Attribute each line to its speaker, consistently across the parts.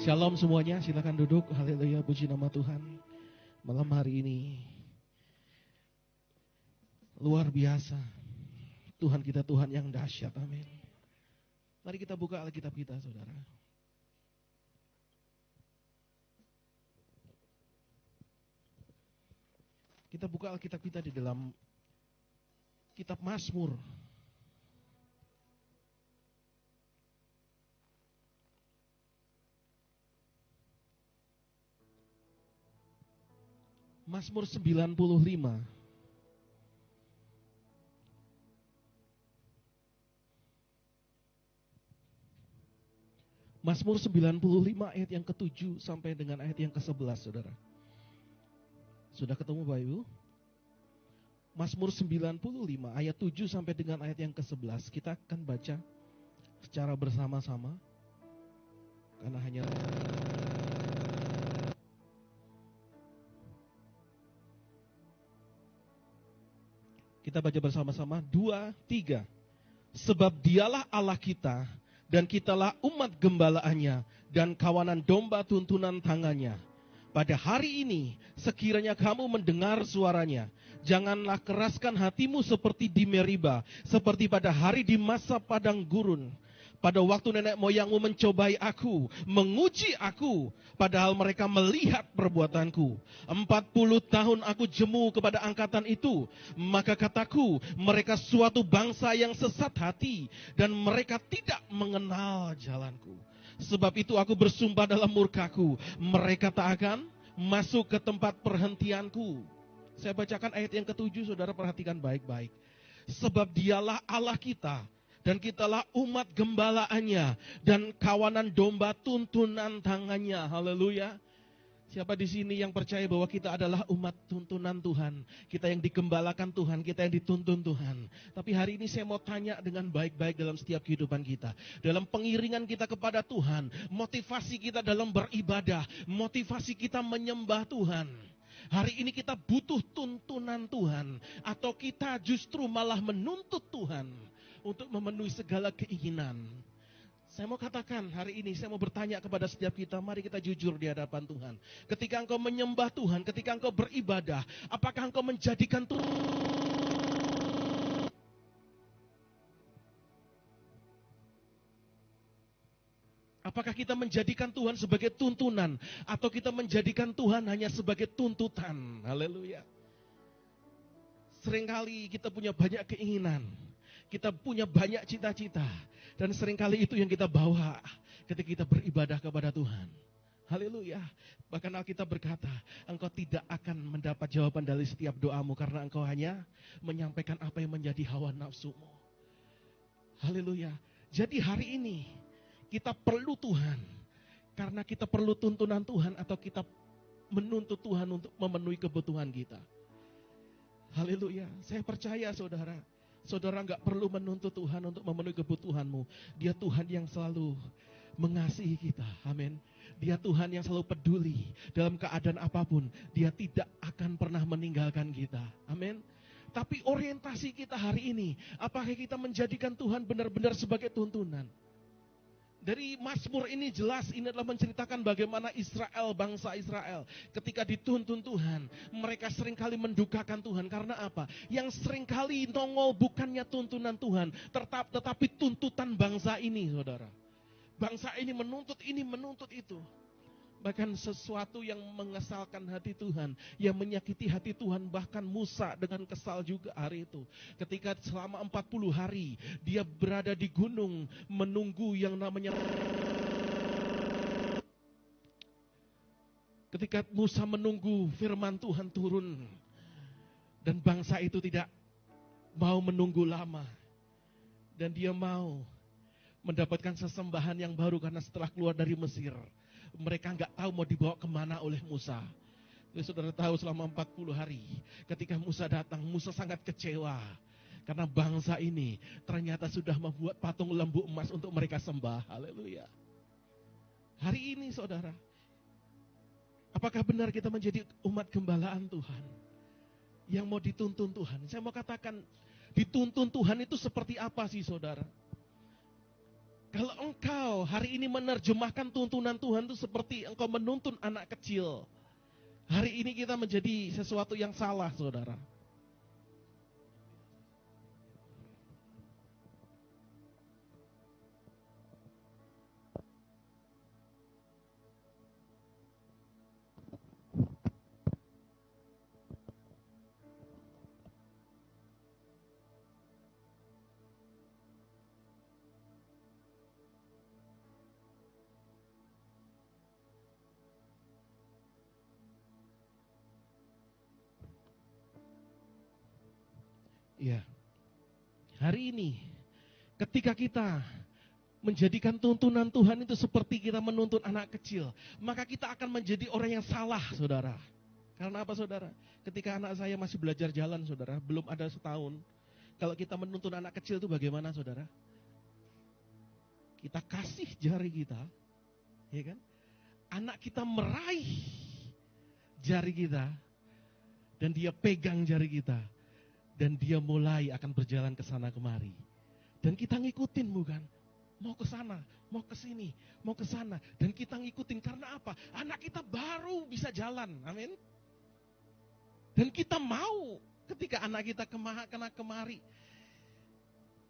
Speaker 1: Shalom semuanya, silakan duduk. Haleluya, puji nama Tuhan. Malam hari ini luar biasa. Tuhan kita Tuhan yang dahsyat, amin. Mari kita buka Alkitab kita, saudara. Kita buka Alkitab kita di dalam kitab Mazmur. Mazmur 95. Mazmur 95 ayat yang ke-7 sampai dengan ayat yang ke-11, saudara. Sudah ketemu Bapak Ibu? Mazmur 95 ayat 7 sampai dengan ayat yang ke-11. Kita akan baca secara bersama-sama. Karena hanya kita baca bersama-sama. 2, 3. Sebab dialah Allah kita, dan kitalah umat gembalaannya, dan kawanan domba tuntunan tangannya. Pada hari ini, sekiranya kamu mendengar suaranya, janganlah keraskan hatimu seperti di Meriba, seperti pada hari di masa padang gurun. Pada waktu nenek moyangmu mencobai aku, menguji aku, padahal mereka melihat perbuatanku. 40 tahun aku jemu kepada angkatan itu, maka kataku, mereka suatu bangsa yang sesat hati, dan mereka tidak mengenal jalanku. Sebab itu aku bersumpah dalam murkaku, mereka tak akan masuk ke tempat perhentianku. Saya bacakan ayat yang ke-7, saudara perhatikan baik-baik. Sebab dialah Allah kita, dan kitalah umat gembalaannya, dan kawanan domba tuntunan tangannya. Haleluya. Siapa di sini yang percaya bahwa kita adalah umat tuntunan Tuhan? Kita yang digembalakan Tuhan, kita yang dituntun Tuhan. Tapi hari ini saya mau tanya dengan baik-baik dalam setiap kehidupan kita. Dalam pengiringan kita kepada Tuhan, motivasi kita dalam beribadah, motivasi kita menyembah Tuhan. Hari ini kita butuh tuntunan Tuhan, atau kita justru malah menuntut Tuhan untuk memenuhi segala keinginan. Saya mau katakan hari ini, saya mau bertanya kepada setiap kita, mari kita jujur di hadapan Tuhan. Ketika engkau menyembah Tuhan, ketika engkau beribadah, apakah engkau menjadikan Tuhan? Apakah kita menjadikan Tuhan sebagai tuntunan, atau kita menjadikan Tuhan hanya sebagai tuntutan? Haleluya. Seringkali kita punya banyak keinginan, kita punya banyak cita-cita, dan seringkali itu yang kita bawa ketika kita beribadah kepada Tuhan. Haleluya. Bahkan Alkitab berkata, engkau tidak akan mendapat jawaban dari setiap doamu, karena engkau hanya menyampaikan apa yang menjadi hawa nafsumu. Haleluya. Jadi hari ini kita perlu Tuhan, karena kita perlu tuntunan Tuhan, atau kita menuntut Tuhan untuk memenuhi kebutuhan kita. Haleluya. Saya percaya saudara, saudara gak perlu menuntut Tuhan untuk memenuhi kebutuhanmu. Dia Tuhan yang selalu mengasihi kita. Amin. Dia Tuhan yang selalu peduli dalam keadaan apapun. Dia tidak akan pernah meninggalkan kita. Amin. Tapi orientasi kita hari ini, apakah kita menjadikan Tuhan benar-benar sebagai tuntunan? Dari Mazmur ini jelas, ini adalah menceritakan bagaimana Israel, bangsa Israel, ketika dituntun Tuhan, mereka seringkali mendukakan Tuhan. Karena apa? Yang seringkali nongol bukannya tuntunan Tuhan, tetapi tuntutan bangsa ini, saudara. Bangsa ini menuntut itu. Bahkan sesuatu yang mengesalkan hati Tuhan, yang menyakiti hati Tuhan. Bahkan Musa dengan kesal juga hari itu. Ketika selama 40 hari dia berada di gunung menunggu yang namanya. Ketika Musa menunggu firman Tuhan turun, dan bangsa itu tidak mau menunggu lama, dan dia mau mendapatkan sesembahan yang baru. Karena setelah keluar dari Mesir, mereka nggak tahu mau dibawa kemana oleh Musa. Jadi saudara tahu selama 40 hari ketika Musa datang, Musa sangat kecewa. Karena bangsa ini ternyata sudah membuat patung lembu emas untuk mereka sembah. Haleluya. Hari ini saudara, apakah benar kita menjadi umat gembalaan Tuhan yang mau dituntun Tuhan? Saya mau katakan, dituntun Tuhan itu seperti apa sih saudara? Kalau engkau hari ini menerjemahkan tuntunan Tuhan itu seperti engkau menuntun anak kecil, hari ini kita menjadi sesuatu yang salah, saudara. Ya, hari ini ketika kita menjadikan tuntunan Tuhan itu seperti kita menuntun anak kecil, maka kita akan menjadi orang yang salah, saudara. Karena apa, saudara? Ketika anak saya masih belajar jalan, saudara, belum ada setahun, kalau kita menuntun anak kecil itu bagaimana, saudara? Kita kasih jari kita, ya kan? Anak kita meraih jari kita, dan dia pegang jari kita, dan dia mulai akan berjalan ke sana kemari. Dan kita ngikutin, bukan? Mau ke sana, mau ke sini, mau ke sana. Dan kita ngikutin karena apa? Anak kita baru bisa jalan, amin. Dan kita mau ketika anak kita kena kemari,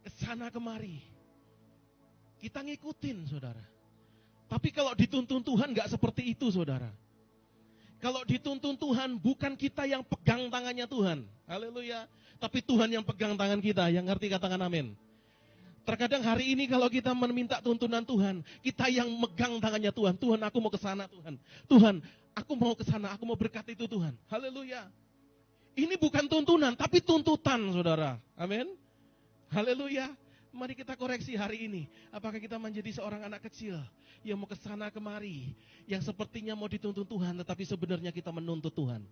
Speaker 1: ke sana kemari, kita ngikutin, saudara. Tapi kalau dituntun Tuhan gak seperti itu, saudara. Kalau dituntun Tuhan, bukan kita yang pegang tangannya Tuhan. Haleluya. Tapi Tuhan yang pegang tangan kita. Yang ngerti katakan amin. Terkadang hari ini kalau kita meminta tuntunan Tuhan, kita yang megang tangannya Tuhan. Tuhan, aku mau ke sana, Tuhan. Tuhan, aku mau ke sana, aku mau berkat itu, Tuhan. Haleluya. Ini bukan tuntunan, tapi tuntutan, saudara. Amin. Haleluya. Mari kita koreksi hari ini. Apakah kita menjadi seorang anak kecil yang mau ke sana kemari, yang sepertinya mau dituntun Tuhan, tetapi sebenarnya kita menuntut Tuhan.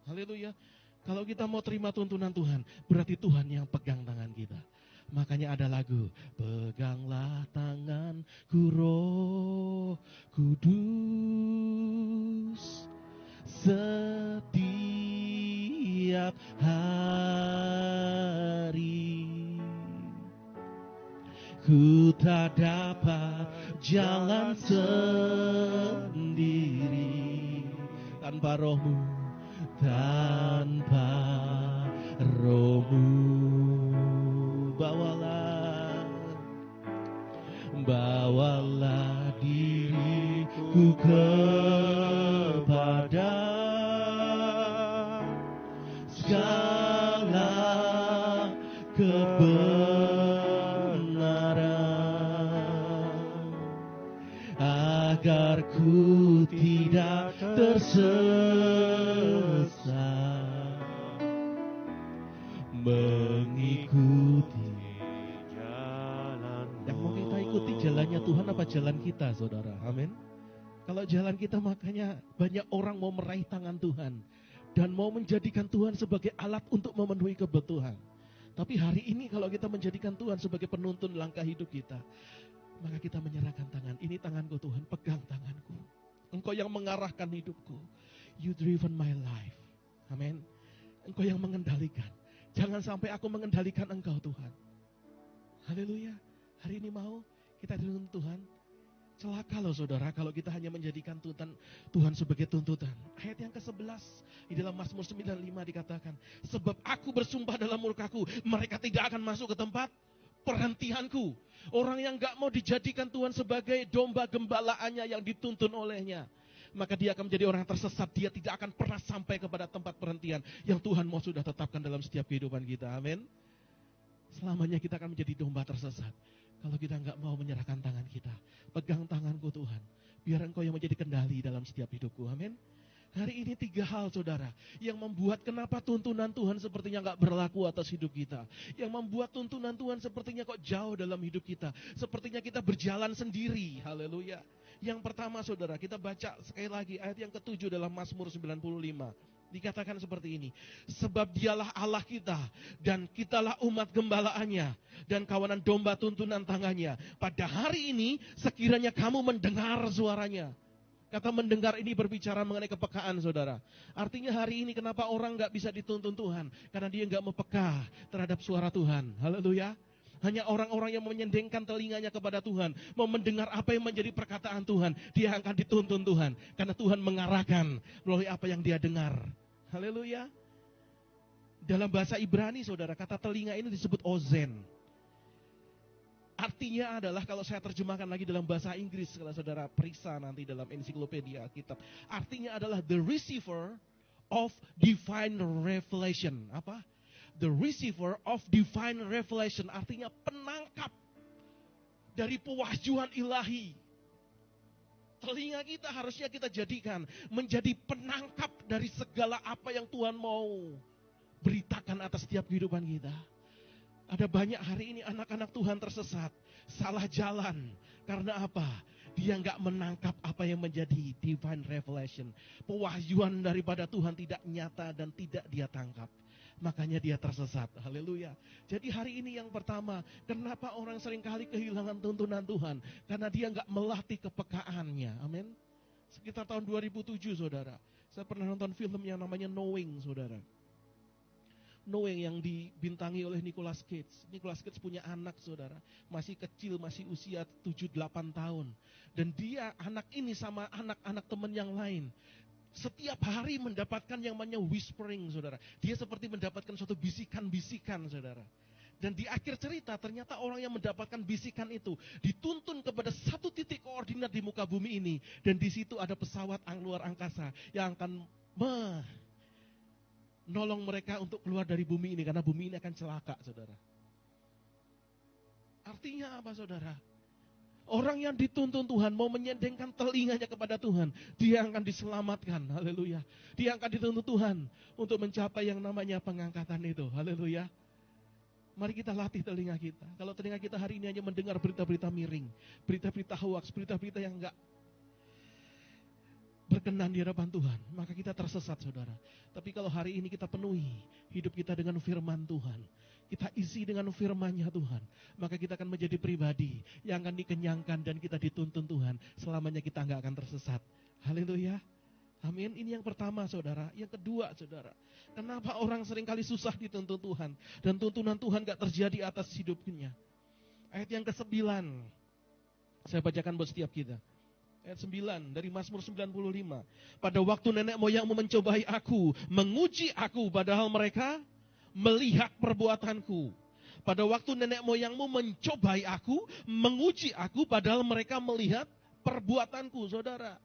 Speaker 1: Haleluya. Kalau kita mau terima tuntunan Tuhan, berarti Tuhan yang pegang tangan kita. Makanya ada lagu, peganglah tanganku Roh Kudus setiap hari. Ku tak dapat jalan sendiri tanpa Roh-Mu, tanpa Roh-Mu. Bawalah diriku kepada segala kebenaran, agar ku tidak tersesat mengikuti jalannya Tuhan apa jalan kita, saudara? Amin. Kalau jalan kita, makanya banyak orang mau meraih tangan Tuhan dan mau menjadikan Tuhan sebagai alat untuk memenuhi kebutuhan. Tapi hari ini kalau kita menjadikan Tuhan sebagai penuntun langkah hidup kita, maka kita menyerahkan tangan. Ini tanganku Tuhan, pegang tanganku. Engkau yang mengarahkan hidupku. You driven my life. Amin. Engkau yang mengendalikan. Jangan sampai aku mengendalikan Engkau, Tuhan. Haleluya. Hari ini mau kita dituntun Tuhan. Celaka loh, saudara, kalau kita hanya menjadikan Tuhan sebagai tuntutan. Ayat yang ke-11 di dalam Mazmur 95 dikatakan, sebab aku bersumpah dalam murkaku, mereka tidak akan masuk ke tempat perhentianku. Orang yang gak mau dijadikan Tuhan sebagai domba gembalaannya yang dituntun olehnya, maka dia akan menjadi orang yang tersesat. Dia tidak akan pernah sampai kepada tempat perhentian yang Tuhan mau sudah tetapkan dalam setiap kehidupan kita. Amin. Selamanya kita akan menjadi domba tersesat kalau kita nggak mau menyerahkan tangan kita. Pegang tanganku Tuhan, biar Engkau yang menjadi kendali dalam setiap hidupku. Amin. Hari ini 3 hal, saudara, yang membuat kenapa tuntunan Tuhan sepertinya nggak berlaku atas hidup kita. Yang membuat tuntunan Tuhan sepertinya kok jauh dalam hidup kita. Sepertinya kita berjalan sendiri. Haleluya. Yang pertama, saudara, kita baca sekali lagi ayat yang ke-7 dalam Mazmur 95. Dikatakan seperti ini, sebab dialah Allah kita, dan kitalah umat gembalaannya, dan kawanan domba tuntunan tangannya. Pada hari ini, sekiranya kamu mendengar suaranya. Kata mendengar ini berbicara mengenai kepekaan, saudara. Artinya hari ini kenapa orang gak bisa dituntun Tuhan? Karena dia gak mau peka terhadap suara Tuhan. Haleluya. Hanya orang-orang yang menyendengkan telinganya kepada Tuhan, mau mendengar apa yang menjadi perkataan Tuhan, dia akan dituntun Tuhan. Karena Tuhan mengarahkan melalui apa yang dia dengar. Haleluya. Dalam bahasa Ibrani, saudara, kata telinga ini disebut ozen. Artinya adalah, kalau saya terjemahkan lagi dalam bahasa Inggris, kalau saudara periksa nanti dalam ensiklopedia Alkitab, artinya adalah the receiver of divine revelation. Apa? The receiver of divine revelation, artinya penangkap dari pewahyuan ilahi. Telinga kita harusnya kita jadikan menjadi penangkap dari segala apa yang Tuhan mau beritakan atas setiap kehidupan kita. Ada banyak hari ini anak-anak Tuhan tersesat, salah jalan. Karena apa? Dia nggak menangkap apa yang menjadi divine revelation. Pewahyuan daripada Tuhan tidak nyata dan tidak dia tangkap. Makanya dia tersesat. Haleluya. Jadi hari ini yang pertama, kenapa orang seringkali kehilangan tuntunan Tuhan? Karena dia nggak melatih kepekaannya. Amin. Sekitar tahun 2007, saudara, saya pernah nonton film yang namanya Knowing, saudara. Knowing yang dibintangi oleh Nicolas Cage. Nicolas Cage punya anak, saudara, masih kecil, masih usia 7-8 tahun. Dan dia, anak ini sama anak-anak teman yang lain, setiap hari mendapatkan yang namanya whispering, saudara. Dia seperti mendapatkan suatu bisikan-bisikan, saudara. Dan di akhir cerita, ternyata orang yang mendapatkan bisikan itu dituntun kepada satu titik koordinat di muka bumi ini. Dan di situ ada pesawat luar angkasa yang akan menolong mereka untuk keluar dari bumi ini. Karena bumi ini akan celaka, saudara. Artinya apa, saudara? Orang yang dituntun Tuhan, mau menyendengkan telinganya kepada Tuhan, dia akan diselamatkan. Haleluya. Dia akan dituntun Tuhan untuk mencapai yang namanya pengangkatan itu. Haleluya. Mari kita latih telinga kita. Kalau telinga kita hari ini hanya mendengar berita-berita miring, berita-berita hoax, berita-berita yang enggak berkenan di hadapan Tuhan, maka kita tersesat, saudara. Tapi kalau hari ini kita penuhi hidup kita dengan firman Tuhan, kita isi dengan firman-Nya Tuhan, maka kita akan menjadi pribadi yang akan dikenyangkan dan kita dituntun Tuhan. Selamanya kita enggak akan tersesat. Haleluya. Amin. Ini yang pertama, saudara. Yang kedua, saudara, kenapa orang seringkali susah dituntun Tuhan dan tuntunan Tuhan enggak terjadi atas hidupnya? Ayat yang ke-9 saya bacakan buat setiap kita. Ayat 9 dari Mazmur 95. Pada waktu nenek moyangmu mencobai aku, menguji aku, padahal mereka melihat perbuatanku. Pada waktu nenek moyangmu mencobai aku, menguji aku, padahal mereka melihat perbuatanku, saudara.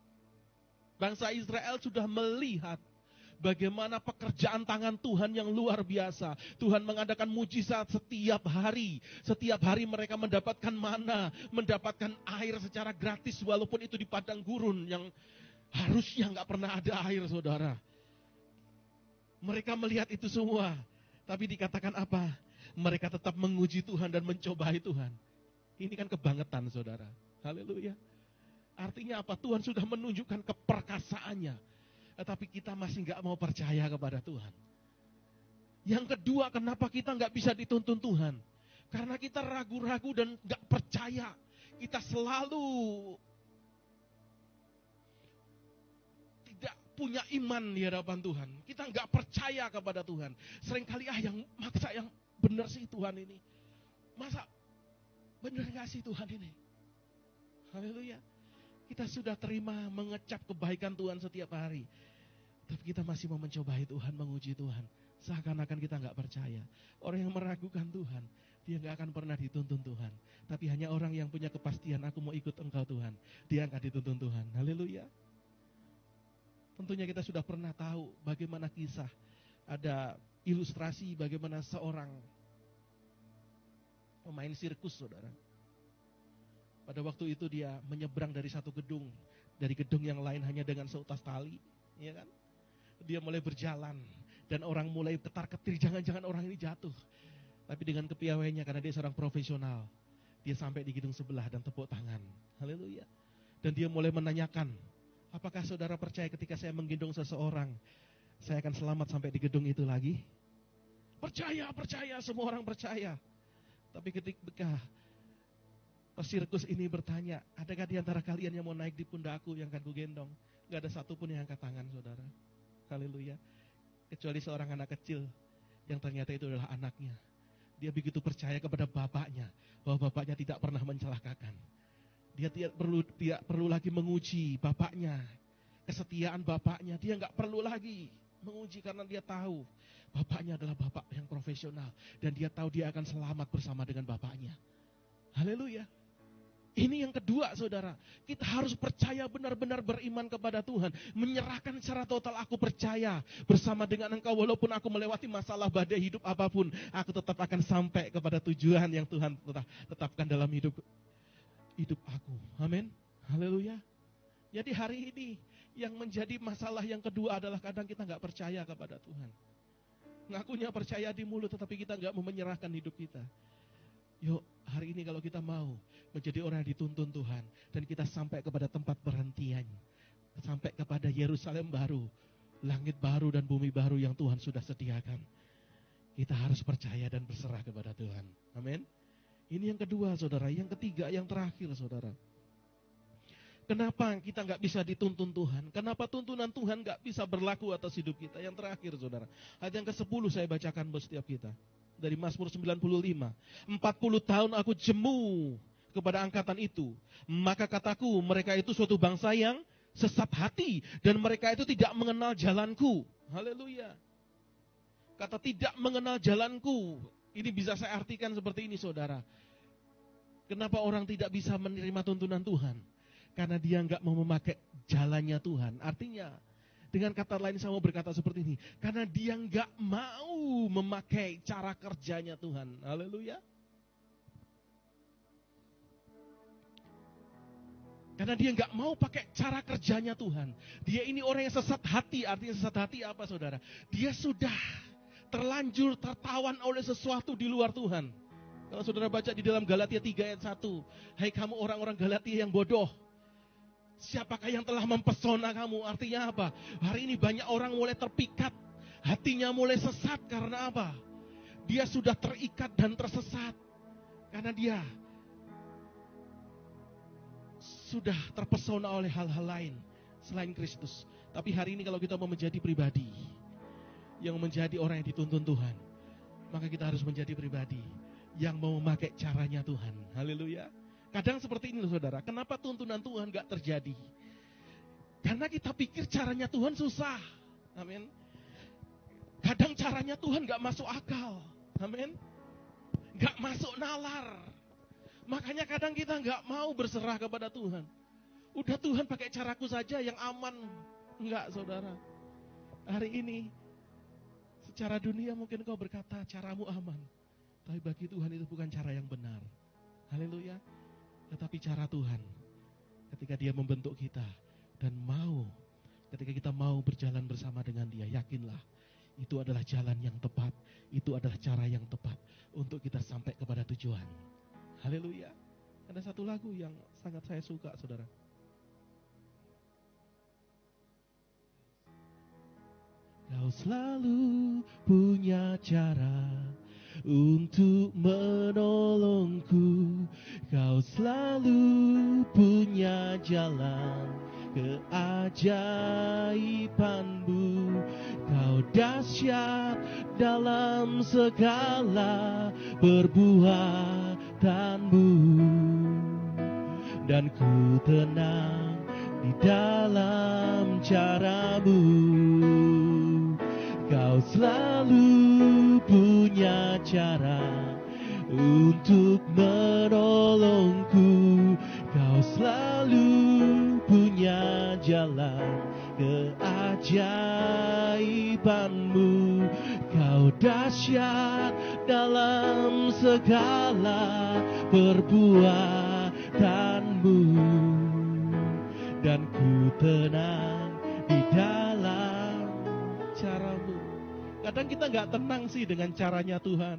Speaker 1: Bangsa Israel sudah melihat bagaimana pekerjaan tangan Tuhan yang luar biasa. Tuhan mengadakan mujizat setiap hari. Setiap hari mereka mendapatkan mana, mendapatkan air secara gratis, walaupun itu di padang gurun yang harusnya nggak pernah ada air, saudara. Mereka melihat itu semua, tapi dikatakan apa? Mereka tetap menguji Tuhan dan mencobai Tuhan. Ini kan kebangetan, saudara. Haleluya. Artinya apa? Tuhan sudah menunjukkan keperkasaannya, tetapi kita masih nggak mau percaya kepada Tuhan. Yang kedua, kenapa kita nggak bisa dituntun Tuhan? Karena kita ragu-ragu dan nggak percaya. Kita selalu tidak punya iman di hadapan Tuhan. Kita nggak percaya kepada Tuhan. Seringkali yang maksa yang benar sih Tuhan ini. Masa benar nggak sih Tuhan ini? Haleluya. Kita sudah terima mengecap kebaikan Tuhan setiap hari. Tapi kita masih mau mencobai Tuhan, menguji Tuhan. Seakan-akan kita nggak percaya. Orang yang meragukan Tuhan, dia nggak akan pernah dituntun Tuhan. Tapi hanya orang yang punya kepastian, aku mau ikut Engkau Tuhan, dia akan dituntun Tuhan. Haleluya. Tentunya kita sudah pernah tahu bagaimana kisah. Ada ilustrasi bagaimana seorang pemain sirkus, saudara. Pada waktu itu dia menyeberang dari satu gedung, dari gedung yang lain hanya dengan seutas tali, ya kan? Dia mulai berjalan dan orang mulai ketar-ketir, jangan-jangan orang ini jatuh. Tapi dengan kepiawaiannya, karena dia seorang profesional, dia sampai di gedung sebelah dan tepuk tangan. Haleluya. Dan dia mulai menanyakan, apakah saudara percaya ketika saya menggendong seseorang, saya akan selamat sampai di gedung itu lagi? Percaya, percaya, semua orang percaya. Tapi ketika pesirkus ini bertanya, adakah di antara kalian yang mau naik di pundakku yang akan kugendong? Gak ada satupun yang angkat tangan, saudara. Haleluya. Kecuali seorang anak kecil yang ternyata itu adalah anaknya. Dia begitu percaya kepada bapaknya, bahwa bapaknya tidak pernah mencelakakan. Dia tidak perlu lagi menguji bapaknya, kesetiaan bapaknya. Dia nggak perlu lagi menguji karena dia tahu bapaknya adalah bapak yang profesional. Dan dia tahu dia akan selamat bersama dengan bapaknya. Haleluya. Ini yang kedua, saudara. Kita harus percaya benar-benar beriman kepada Tuhan. Menyerahkan secara total, aku percaya bersama dengan Engkau. Walaupun aku melewati masalah badai hidup apapun, aku tetap akan sampai kepada tujuan yang Tuhan tetapkan dalam hidup aku. Amin. Haleluya. Jadi hari ini yang menjadi masalah yang kedua adalah kadang kita nggak percaya kepada Tuhan. Ngakunya percaya di mulut, tetapi kita nggak mau menyerahkan hidup kita. Yuk, hari ini kalau kita mau menjadi orang yang dituntun Tuhan, dan kita sampai kepada tempat berhentian, sampai kepada Yerusalem baru, langit baru dan bumi baru yang Tuhan sudah sediakan, kita harus percaya dan berserah kepada Tuhan. Amin. Ini yang kedua, saudara. Yang ketiga, yang terakhir, saudara. Kenapa kita nggak bisa dituntun Tuhan? Kenapa tuntunan Tuhan nggak bisa berlaku atas hidup kita? Yang terakhir, saudara. Ayat yang ke-10 saya bacakan buat setiap kita. Dari Mazmur 95. 40 tahun aku jemu kepada angkatan itu. Maka kataku, mereka itu suatu bangsa yang sesat hati. Dan mereka itu tidak mengenal jalanku. Haleluya. Kata tidak mengenal jalanku. Ini bisa saya artikan seperti ini, saudara. Kenapa orang tidak bisa menerima tuntunan Tuhan? Karena dia nggak mau memakai jalannya Tuhan. Artinya, dengan kata lain saya mau berkata seperti ini. Karena dia nggak mau memakai cara kerjanya Tuhan. Haleluya. Karena dia nggak mau pakai cara kerjanya Tuhan. Dia ini orang yang sesat hati. Artinya sesat hati apa, saudara? Dia sudah terlanjur tertawan oleh sesuatu di luar Tuhan. Kalau saudara baca di dalam Galatia 3 ayat 1. Hai kamu orang-orang Galatia yang bodoh. Siapakah yang telah mempesona kamu? Artinya apa? Hari ini banyak orang mulai terpikat. Hatinya mulai sesat karena apa? Dia sudah terikat dan tersesat. Karena dia sudah terpesona oleh hal-hal lain selain Kristus. Tapi hari ini kalau kita mau menjadi pribadi yang menjadi orang yang dituntun Tuhan, maka kita harus menjadi pribadi yang mau memakai caranya Tuhan. Haleluya. Kadang seperti ini loh, saudara. Kenapa tuntunan Tuhan gak terjadi? Karena kita pikir caranya Tuhan susah. Amin. Kadang caranya Tuhan gak masuk akal. Amin. Gak masuk nalar. Makanya kadang kita gak mau berserah kepada Tuhan. Udah Tuhan pakai caraku saja yang aman. Enggak, saudara. Hari ini secara dunia mungkin kau berkata caramu aman. Tapi bagi Tuhan itu bukan cara yang benar. Haleluya. Tetapi cara Tuhan, ketika Dia membentuk kita dan ketika kita mau berjalan bersama dengan Dia, yakinlah itu adalah jalan yang tepat, itu adalah cara yang tepat untuk kita sampai kepada tujuan. Haleluya. Ada satu lagu yang sangat saya suka, saudara. Kau selalu punya cara untuk menolongku. Kau selalu punya jalan keajaibanmu. Kau dahsyat dalam segala perbuatanmu. Dan ku tenang di dalam caramu. Kau selalu punya cara untuk menolongku. Kau selalu punya jalan keajaibanmu. Kau dahsyat dalam segala perbuatanmu. Dan ku tenang di dalam caramu. Kadang kita gak tenang sih dengan caranya Tuhan.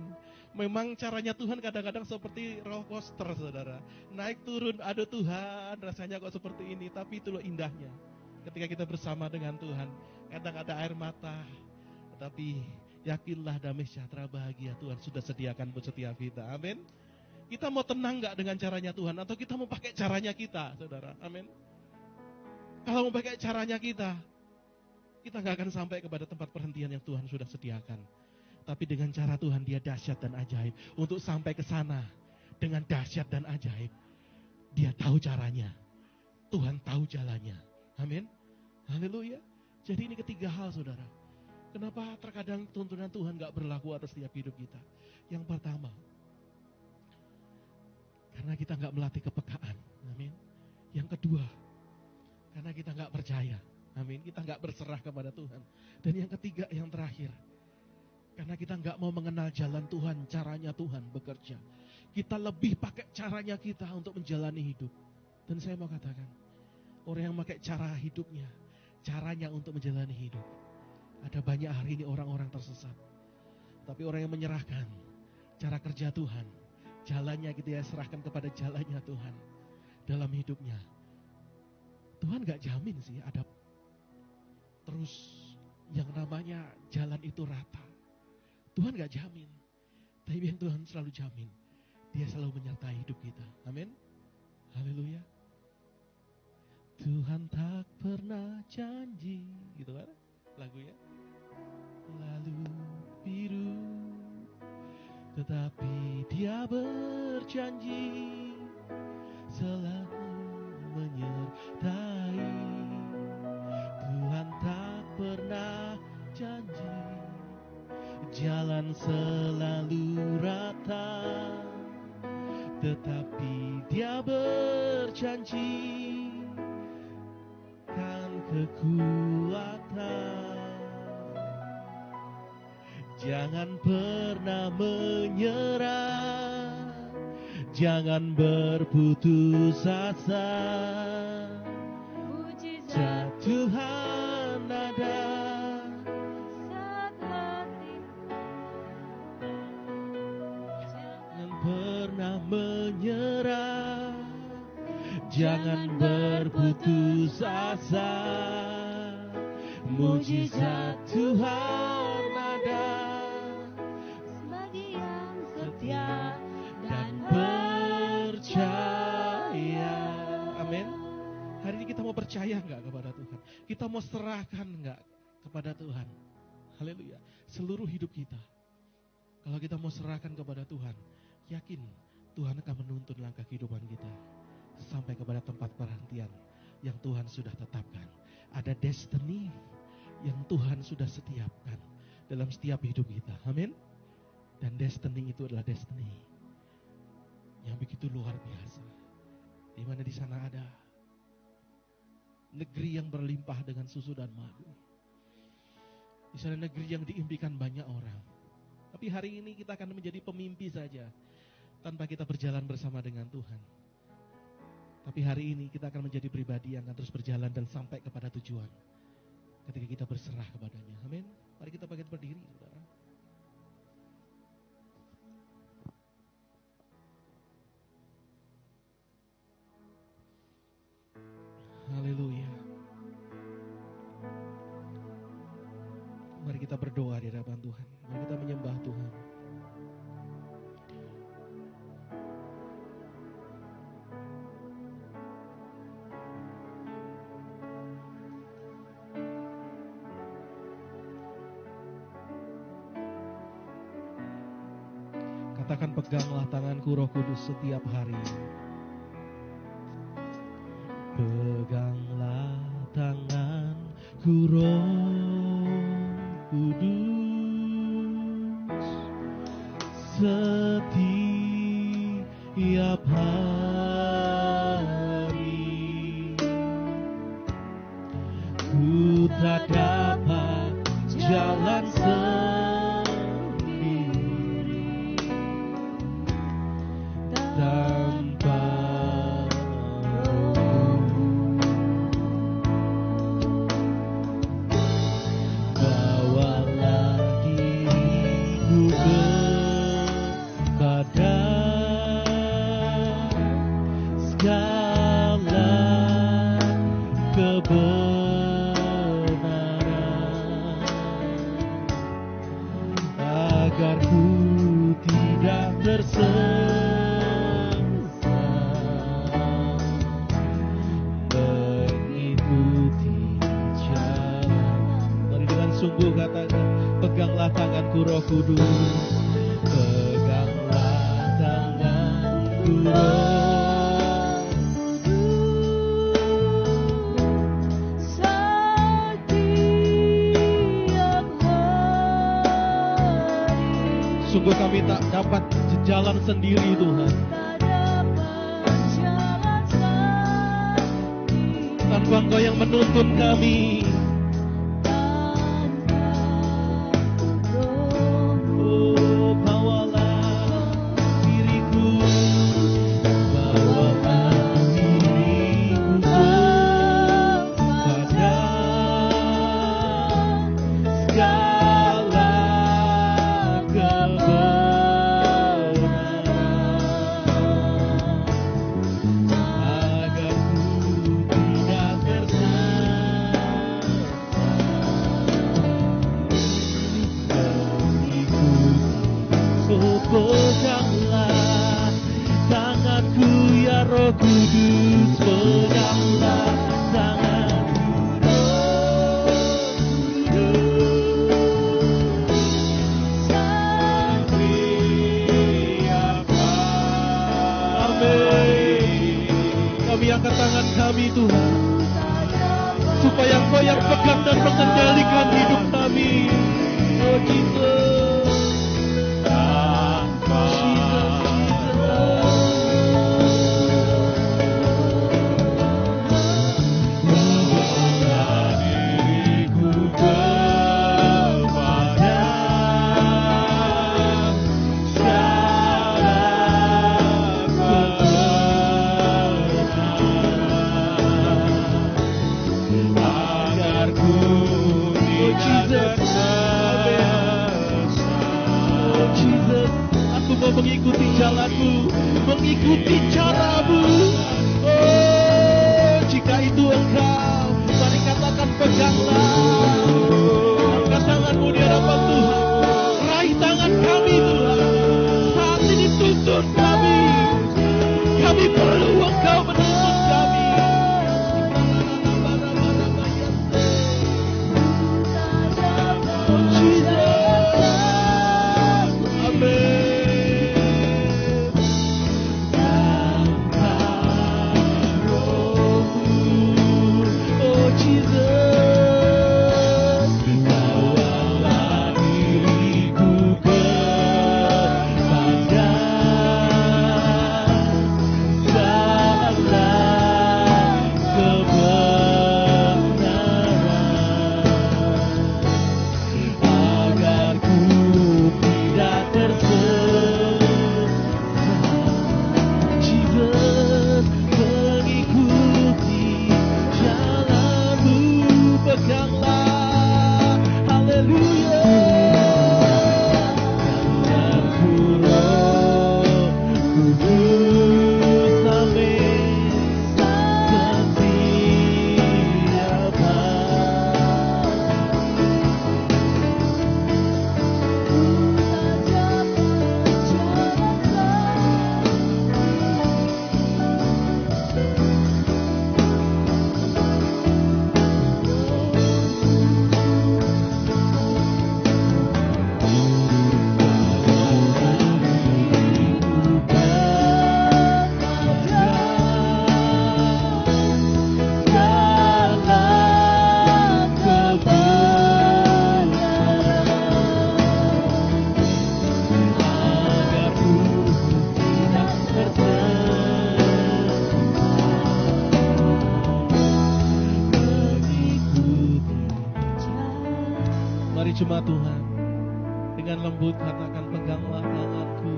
Speaker 1: Memang caranya Tuhan kadang-kadang seperti roller coaster, saudara. Naik turun, aduh Tuhan, rasanya kok seperti ini. Tapi itu loh indahnya. Ketika kita bersama dengan Tuhan, kadang ada air mata. Tetapi yakinlah damai sejahtera bahagia Tuhan sudah sediakan buat setiap kita. Amin. Kita mau tenang gak dengan caranya Tuhan? Atau kita mau pakai caranya kita, saudara? Amin. Kalau mau pakai caranya kita gak akan sampai kepada tempat perhentian yang Tuhan sudah sediakan. Tapi dengan cara Tuhan dia dahsyat dan ajaib. Untuk sampai ke sana dengan dahsyat dan ajaib, dia tahu caranya. Tuhan tahu jalannya. Amin. Haleluya. Jadi ini ketiga hal, saudara. Kenapa terkadang tuntunan Tuhan gak berlaku atas setiap hidup kita? Yang pertama, karena kita gak melatih kepekaan. Amin. Yang kedua, karena kita gak percaya. Amin. Kita gak berserah kepada Tuhan. Dan yang ketiga, yang terakhir, karena kita gak mau mengenal jalan Tuhan, caranya Tuhan bekerja. Kita lebih pakai caranya kita untuk menjalani hidup. Dan saya mau katakan, orang yang pakai cara hidupnya, caranya untuk menjalani hidup. Ada banyak hari ini orang-orang tersesat. Tapi orang yang menyerahkan cara kerja Tuhan, jalannya gitu ya, serahkan kepada jalannya Tuhan dalam hidupnya. Tuhan gak jamin sih ada terus yang namanya jalan itu rata. Tuhan gak jamin. Tapi yang Tuhan selalu jamin, dia selalu menyertai hidup kita. Amin. Haleluya. Tuhan tak pernah janji, gitu kan lagunya. Lalu biru, tetapi dia berjanji selalu menyertai. Tuhan tak pernah janji jalan selalu rata, tetapi dia berjanji kan kekuatan. Jangan pernah menyerah, jangan berputus asa. Mujizat Tuhan ada saat hati. Jangan pernah menyerah, jangan berputus asa. Mujizat Tuhan ada bagi yang setia dan percaya. Amin. Hari ini kita mau percaya enggak kepada Tuhan? Kita mau serahkan enggak kepada Tuhan? Haleluya. Seluruh hidup kita. Kalau kita mau serahkan kepada Tuhan, yakin Tuhan akan menuntun langkah kehidupan kita sampai kepada tempat perhentian yang Tuhan sudah tetapkan. Ada destiny yang Tuhan sudah setiapkan dalam setiap hidup kita. Amin. Dan destiny itu adalah destiny yang begitu luar biasa. Di mana di sana ada negeri yang berlimpah dengan susu dan madu. Di sana negeri yang diimpikan banyak orang. Tapi hari ini kita akan menjadi pemimpi saja tanpa kita berjalan bersama dengan Tuhan. Tapi hari ini kita akan menjadi pribadi yang akan terus berjalan dan sampai kepada tujuan ketika kita berserah kepadanya. Amin. Mari kita bangkit berdiri, saudara. Haleluya. Mari kita berdoa di hadapan Tuhan. Mari kita menyembah Tuhan. Katakan, peganglah tanganku Roh Kudus setiap hari. Peganglah tanganku Roh Kudus setiap hari. Ku tak dapat jalan sendiri tanpa Roh-Mu. Bawalah diriku kepada segala kebenaran, agar ku tidak tersesat mengikuti jalan. Mari dengan sungguh katakan, Peganglah tanganku Roh Kudus, peganglah tanganku Roh Kudus, setiap hari. Sungguh kami tak dapat jalan sendiri Tuhan, tanpa Engkau yang menuntun kami. Peganglah tanganku ya Roh Kudus, peganglah tanganku Roh Kudus, setiap hari. Amin. Kami angkat tangan kami Tuhan, supaya Engkau yang pegang dan mengendalikan hidup kami. Oh Jesus. Mengikuti jalanmu, mengikuti caramu. Oh, jika itu Engkau, mari katakan peganglah. Angkat tanganmu di hadapan Tuhan, raih tangan kami Tuhan. Saat ini tuntun kami, kami perlu Engkau menuntun kami. Jemaat Tuhan, dengan lembut katakan peganglah tanganku,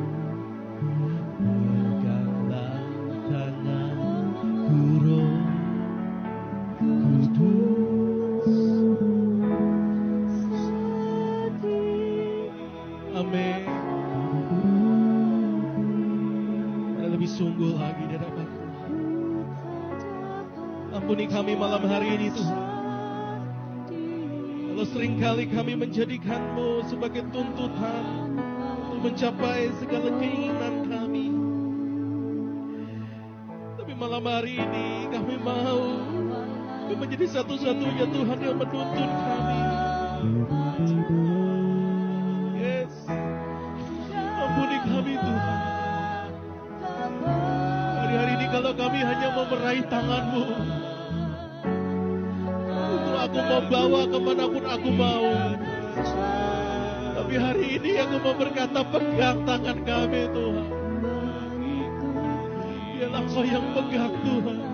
Speaker 1: peganglah tanganku Roh Kudus. Amin. Lebih sungguh lagi di hadapan Tuhan. Ampuni kami malam hari ini Tuhan. Seringkali kami menjadikan-Mu sebagai tuntutan untuk mencapai segala keinginan kami. Tapi malam hari ini kami mau menjadi satu-satunya Tuhan yang menuntun kami. kami Tuhan. Hari-hari ini kalau kami hanya memeraih tangan-Mu untuk aku membawa kemanapun aku mau, tapi hari ini aku mau berkata, pegang tangan kami Tuhan. Biarlah Engkau yang pegang Tuhan.